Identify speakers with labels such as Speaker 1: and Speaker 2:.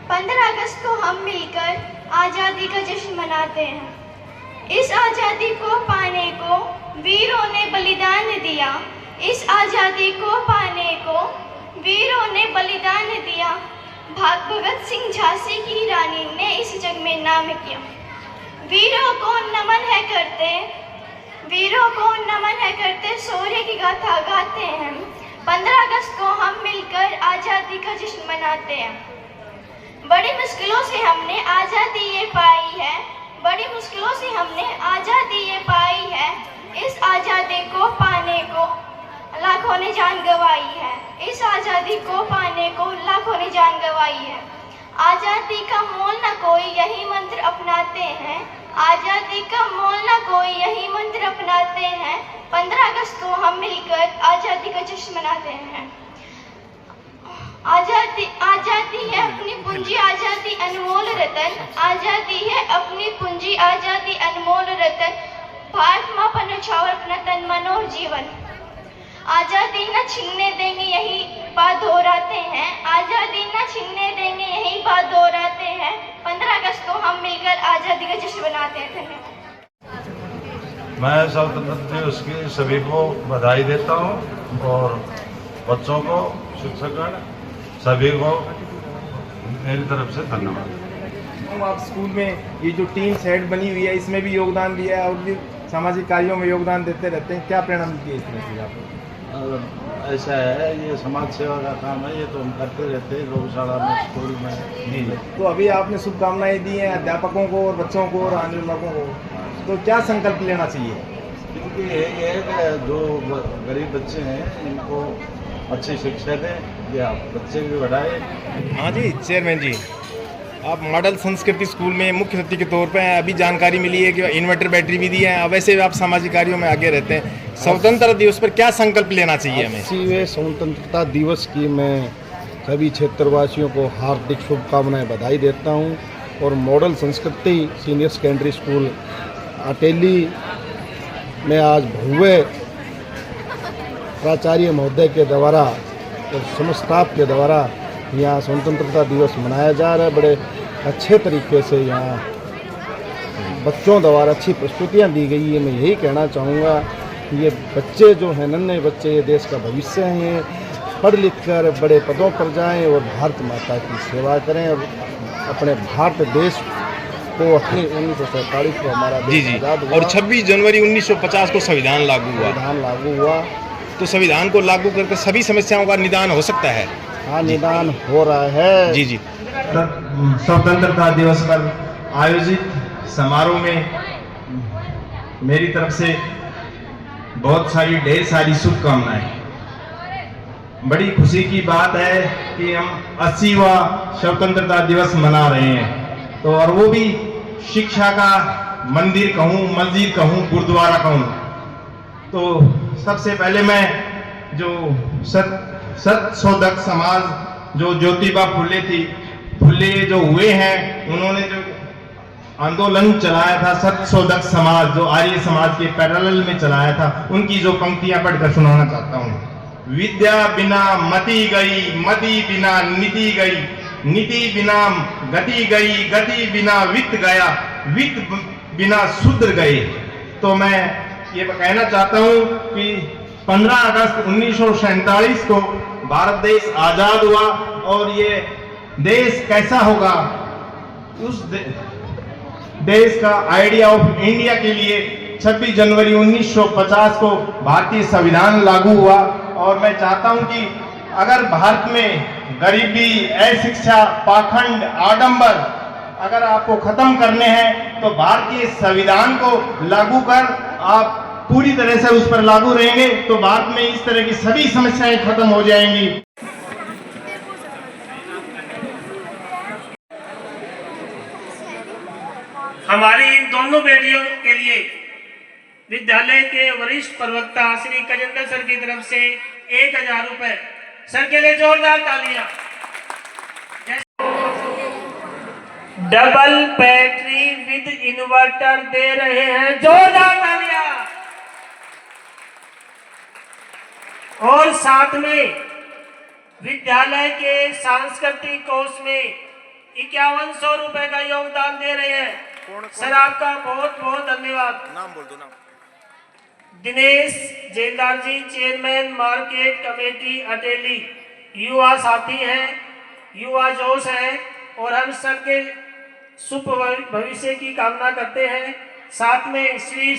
Speaker 1: 15 अगस्त को हम मिलकर आज़ादी का जश्न मनाते हैं। इस आज़ादी को पाने को वीरों ने बलिदान दिया। इस आज़ादी को पाने को वीरों ने बलिदान दिया। भगत सिंह झांसी की रानी ने इस जग में नाम किया। वीरों को नमन है करते, वीरों को नमन है करते, शौर्य की गाथा गाते हैं। 15 अगस्त को हम मिलकर आज़ादी का जश्न मनाते हैं। बड़ी मुश्किलों से हमने आज़ादी ये पाई है, बड़ी मुश्किलों से हमने आज़ादी ये पाई है। इस आज़ादी को पाने को लाखों ने जान गंवाई है। इस आज़ादी को पाने को लाखों ने जान गंवाई है। आज़ादी का मोल न कोई, यही मंत्र अपनाते हैं। आज़ादी का मोल न कोई, यही मंत्र अपनाते हैं। 15 अगस्त को हम मिलकर आज़ादी का जश्न मनाते हैं। आज़ादी आज़ादी है अपनी पूंजी, आज़ादी अनमोल रतन। आज़ादी है अपनी पूंजी, आज़ादी अनमोल रतन। भारत माँ पर न्यौछावर अपना तन मन और जीवन। आज़ादी न छीनने देंगे, यही बात दोहराते हैं। आज़ादी न छीनने देंगे, यही बात दोहराते हैं। 15 अगस्त को हम मिलकर आज़ादी का जश्न मनाते हैं। धन्यवाद।
Speaker 2: मैं स्वतंत्रता दिवस की सभी को बधाई देता हूँ और बच्चों को, शिक्षकगण सभी को मेरी तरफ से धन्यवाद।
Speaker 3: आप स्कूल में ये जो टीम सेट बनी हुई है इसमें भी योगदान दिया है और भी सामाजिक कार्यों में योगदान देते रहते हैं, क्या प्रेरणा मिलती है इसमें से आपको?
Speaker 2: ऐसा है, ये समाज सेवा का काम है, ये तो हम करते रहते हैं गौशाला में, स्कूल में।
Speaker 3: जी। तो अभी आपने शुभकामनाएं दी हैं अध्यापकों को और बच्चों को और आने वालों को, तो क्या संकल्प लेना चाहिए?
Speaker 2: क्योंकि ये जो गरीब बच्चे हैं इनको अच्छी शिक्षा दें, या बच्चे भी बढ़ाए।
Speaker 3: हाँ जी, चेयरमैन जी, आप मॉडल संस्कृति स्कूल में मुख्य अतिथि के तौर पे हैं। अभी जानकारी मिली है कि इन्वर्टर बैटरी भी दी है। अब वैसे भी आप सामाजिक कार्यों में आगे रहते हैं। स्वतंत्रता दिवस पर क्या संकल्प लेना चाहिए हमें?
Speaker 4: 80वें स्वतंत्रता दिवस की मैं सभी क्षेत्रवासियों को हार्दिक शुभकामनाएं बधाई देता हूं और मॉडल संस्कृति सीनियर सेकेंडरी स्कूल अटेली में आज भव्य प्राचार्य महोदय के द्वारा और समस्त स्टाफ के द्वारा यहाँ स्वतंत्रता दिवस मनाया जा रहा है। बड़े अच्छे तरीके से यहाँ बच्चों द्वारा अच्छी प्रस्तुतियाँ दी गई है। मैं यही कहना चाहूँगा कि ये बच्चे जो हैं, नन्हे बच्चे, ये देश का भविष्य हैं। ये पढ़ लिख कर बड़े पदों पर जाएं और भारत माता की सेवा करें और अपने भारत देश को अपनी 1947 को हमारा देश आज़ाद हुआ
Speaker 3: और 26 जनवरी 1950 को संविधान लागू हुआ। तो संविधान को लागू करके सभी समस्याओं का निदान हो सकता है।
Speaker 4: हाँ, निदान हो रहा है।
Speaker 3: जी जी। स्वतंत्रता दिवस पर आयोजित समारोह में मेरी तरफ से बहुत सारी ढेर सारी शुभकामनाएं। बड़ी खुशी की बात है कि हम 80वां स्वतंत्रता दिवस मना रहे हैं, तो और वो भी शिक्षा का मंदिर कहूँ, मस्जिद कहूँ, गुरुद्वारा कहूँ। तो सबसे पहले मैं जो सत्यशोधक समाज जो ज्योतिबा फुले जो हुए हैं, उन्होंने जो आंदोलन चलाया था, सत्यशोधक समाज जो आर्य समाज के पैरेलल में चलाया था, उनकी जो पंक्तियां पढ़कर सुनाना चाहता हूँ। विद्या बिना मति गई, मति बिना नीति गई, नीति बिना गति गई, गति बिना वित्त गया, वित्त बिना शूद्र गए। तो मैं ये कहना चाहता हूँ कि 15 अगस्त 1947 को भारत देश आजाद हुआ और ये देश कैसा होगा, उस देश का आइडिया ऑफ इंडिया के लिए 26 जनवरी 1950 को भारतीय संविधान लागू हुआ। और मैं चाहता हूं कि अगर भारत में गरीबी, अशिक्षा, पाखंड, आडंबर अगर आपको खत्म करने हैं तो भारतीय संविधान को लागू कर आप पूरी तरह से उस पर लागू रहेंगे तो भारत में इस तरह की सभी समस्याएं खत्म हो जाएंगी।
Speaker 5: हमारी इन दोनों बेटियों के लिए विद्यालय के वरिष्ठ प्रवक्ता श्री गजेंद्र सर की तरफ से 1000 रुपए, सर के लिए जोरदार तालियां। डबल बैटरी विद इन्वर्टर दे रहे हैं, जोरदार तालियां। और साथ में विद्यालय के सांस्कृतिक कोष में 5100 रुपए का योगदान दे रहे हैं। सर आपका बहुत बहुत धन्यवाद।
Speaker 6: नाम बोल दो, नाम।
Speaker 5: दिनेश जेलदार जी, चेयरमैन मार्केट कमेटी अटेली। युवा साथी हैं, युवा जोश है और हम सबके शुभ भविष्य की कामना करते हैं। साथ में श्री